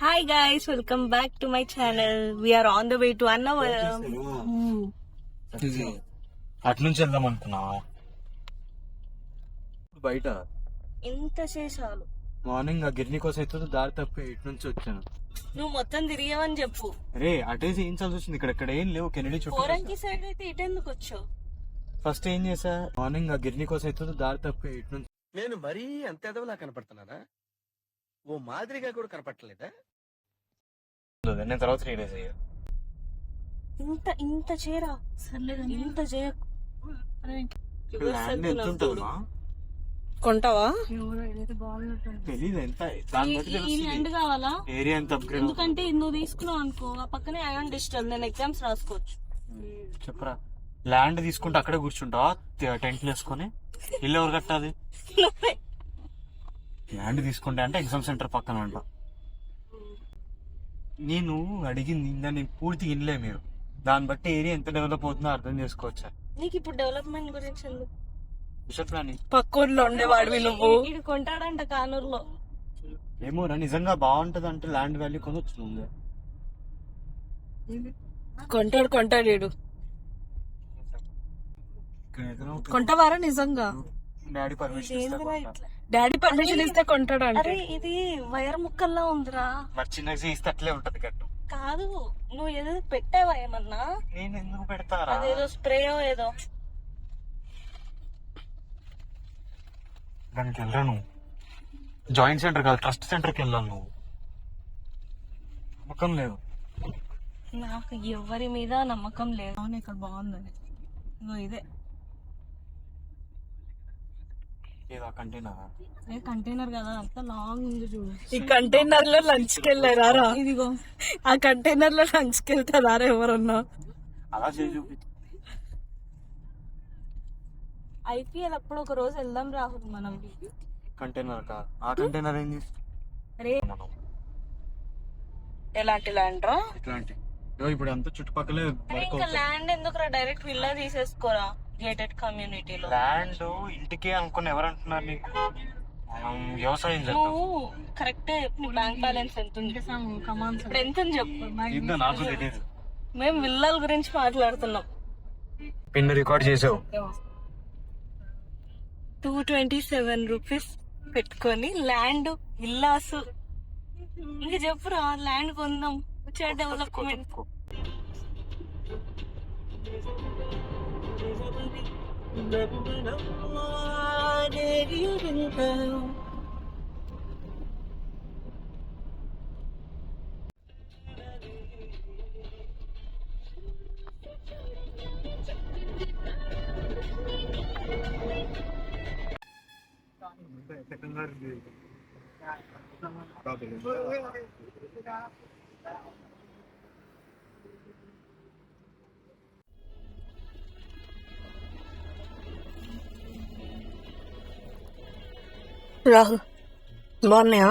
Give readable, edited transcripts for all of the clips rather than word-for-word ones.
Hi guys, welcome back to my channel. We are on the way to Annavaram. అటు నుంచి వెళ్దాం అనుకున్నావా? బయట ఇంత చేసాలు మార్నింగ్ ఆ గిర్నీ కోసం అయితే దారి తప్పి ఇటు నుంచి వచ్చాను. నువ్వు మొత్తం తిరిగావని చెప్పు. రే అటేసి ఏం చాల్సి వచ్చింది, ఇక్కడ ఏం లేవు. కెనడీ చుట్టూ పోరంకి సైడ్ అయితే ఇటు ఎందుకు వచ్చావు? ఫస్ట్ ఏం చేసా, మార్నింగ్ ఆ గిర్నీ కోసం అయితే దారి తప్పి ఇటు నుంచి. నేను మరీ అంత ఎదవలా కనపడుతున్నానా? ఓ మాదిరిగా కూడా కనపడలేదా? నేను తర్వాత 3 days అయ్యా. ఇంత చేరా ఇంత చేయకు. ల్యాండ్ ఎంత ఉంటుందా కొంటావా? తెలీదు ఎంత, దాన్ని బట్టి ఈ తెలుస్తుంది. ల్యాండ్ కావాలా? ఏరియా ఎంత అప్గ్రేడ్. ఎందుకంటే నువ్వు తీసుకున్నావు అనుకో, ఆ పక్కనే అయాన్ డిజిటల్, నేను ఎగ్జామ్స్ రాసుకోవచ్చు. చెప్పరా, ల్యాండ్ తీసుకుంటే అక్కడే కూర్చుంటావా టెంట్లు వేసుకొని? ఇల్లు ఎవరు కట్టాలి? ల్యాండ్ తీసుకుంటే అంటే ఎగ్జామ్ సెంటర్ పక్కన అంట. నేను అడిగింది నేను పూర్తిగా ఇన్లే, మీరు దాన్ని బట్టి ఏరియా ఎంత డెవలప్ అవుతుందో అర్థం చేసుకోవచ్చా? నీకు ఇప్పుడు డెవలప్మెంట్ గురించి ఎందుకు? Future planning. పక్కూర్లో ఉండేవాడివి నువ్వు. ఇది కొంటాడంట కానూరులో. ఏమోరా, నిజంగా బాగుంటది అంటే ల్యాండ్ వాల్యూ కొనొచ్చు ముందే. కొంటాడు వీడు. కొంటవారా నిజంగా? డాడీ పర్మిషన్ డాడీ పర్మిషన్ ఇస్తే కొంటాడు. అరే ఇది వైర్ ముక్కల్లా ఉందిరా. మరి చిన్నగా ఇస్తే అట్లే ఉంటది కట్టు. కాదు, నువ్వు ఏదో పెట్టావా ఏమన్నా? నేను ఎందుకు పెడతారా? అదేదో స్ప్రేయో ఏదో. దానికి వెళ్ళరా నువ్వు? జాయింట్ సెంటర్ కాదు, ట్రస్ట్ సెంటర్కి వెళ్ళాలి నువ్వు. నమ్మకం లేదు నాకు ఎవరి మీద నమ్మకం లేదు. అవును, ఇక్కడ బాగుందని. ఇదే ఏదో కంటైనర్. కంటైనర్ కదా, అంత లాంగ్ ఉంది చూడు. ఈ కంటైనర్ లో లంచ్ కి వెళ్ళారా? ఇదిగో ఆ కంటైనర్ లో లంచ్ కి వెళ్తారా ఎవరన్నా? అలా చేసి చూపి. ఐపీఎల్ అప్పుడు ఒక రోజు వెళ్దాం రాహుల్ మనం. కంటైనర్ కాదు, ఆ కంటైనర్ ఏంది? అరే ఎలాంటి ల్యాండ్ రా? ఇట్లాంటి ఇప్పుడు అంతా చుట్టుపక్కలే వర్క్ ఇంకా ల్యాండ్ ఎందుకురా, డైరెక్ట్ విల్లా తీసేసుకోరా గేటెడ్ కమ్యూనిటీలో. ల్యాండ్ ఇంటికే అనుకుని ఎవరంటున్నారు నీకు? వ్యవసాయం చేద్దాం. నువ్వు కరెక్టే చెప్పు. నీ బ్యాంక్ బ్యాలెన్స్ ఎంత ఉంది? ఇప్పుడు ఎంత ఉంది చెప్పు. ఇంకా నాకు తెలియదు. మేము విల్లాల గురించి మాట్లాడుతున్నాం. పిన్ రికార్డ్ చేసావు. 227 రూపీస్ పెట్టుకొని ల్యాండ్ విల్లాస్. ఇంకా చెప్పురా, ల్యాండ్ కొందాం. వచ్చే డెవలప్మెంట్. రాహుల్ బాగున్నాయా?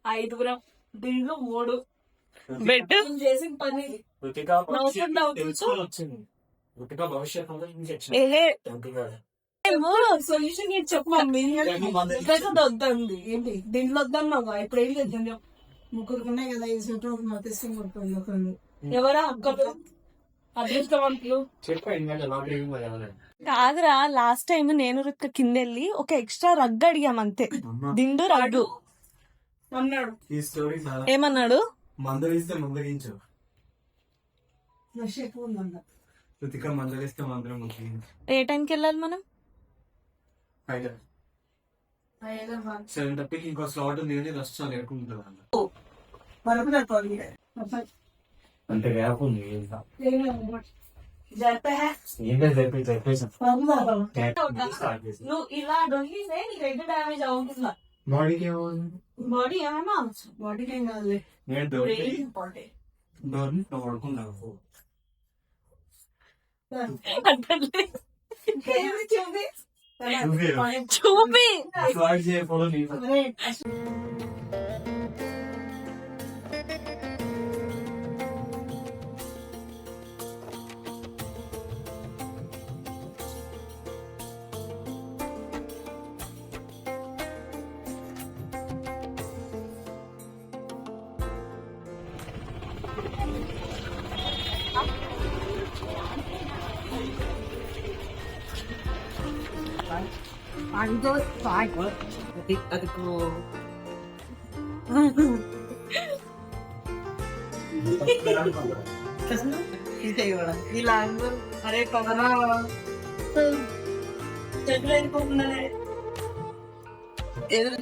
ఐదుగురం, దీంట్లో 3 బెడ్ చేసిన పని. సొల్యూషన్ చెప్పండి. వద్దండి ఏంటి దీంట్లో వద్దన్నావా? ఇప్పుడు ఏం చేద్దాం చెప్పు. ముగ్గురుకున్నాయి కదా ఈ చుట్టూ మతేసింగ్ కొడుతుంది. ఎవరా అక్కలు అదృష్టవంతులు? కాదురా, లాస్ట్ టైం నేను రుక్క కింద వెళ్ళి ఒక ఎక్స్ట్రా రగ్గు అడిగాం అంతే. దిండు రగ్గు అన్నాడు. ఈ స్టోరీ ఏమన్నాడు? మందలిస్తే మందలించు. రష్ ఎక్కువ ఉందంట. రుతిక మందలిస్తే మందరం మందలించు. ఏ టైంకి వెళ్ళాలి మనం? 7:30 ఇంకో స్లాట్ ఉంది కానీ రష్ చాలా ఎక్కువ ఉంటుంది అన్న. వరకు తక్కువ అంటే గ్యాప్ ఉంది. జరిపే నువ్వు ఇలా దొంగిస్తే నీకు ఎగ్ డ్యామేజ్ అవుతుందా బాడీకి బాడీ ఏమైనా బాడీకి ఏం కాదు ఇంపార్టెంట్ చూపి ఇలా అందరూ అరే పవనా చెట్లు అయిపోతున్నాయి ఎదురు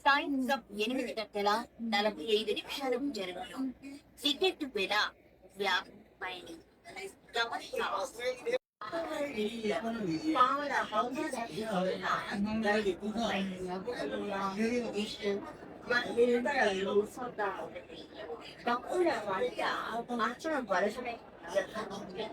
సాయంత్రం 8:45 జరుగును. టికెట్ వెల రూ. 50.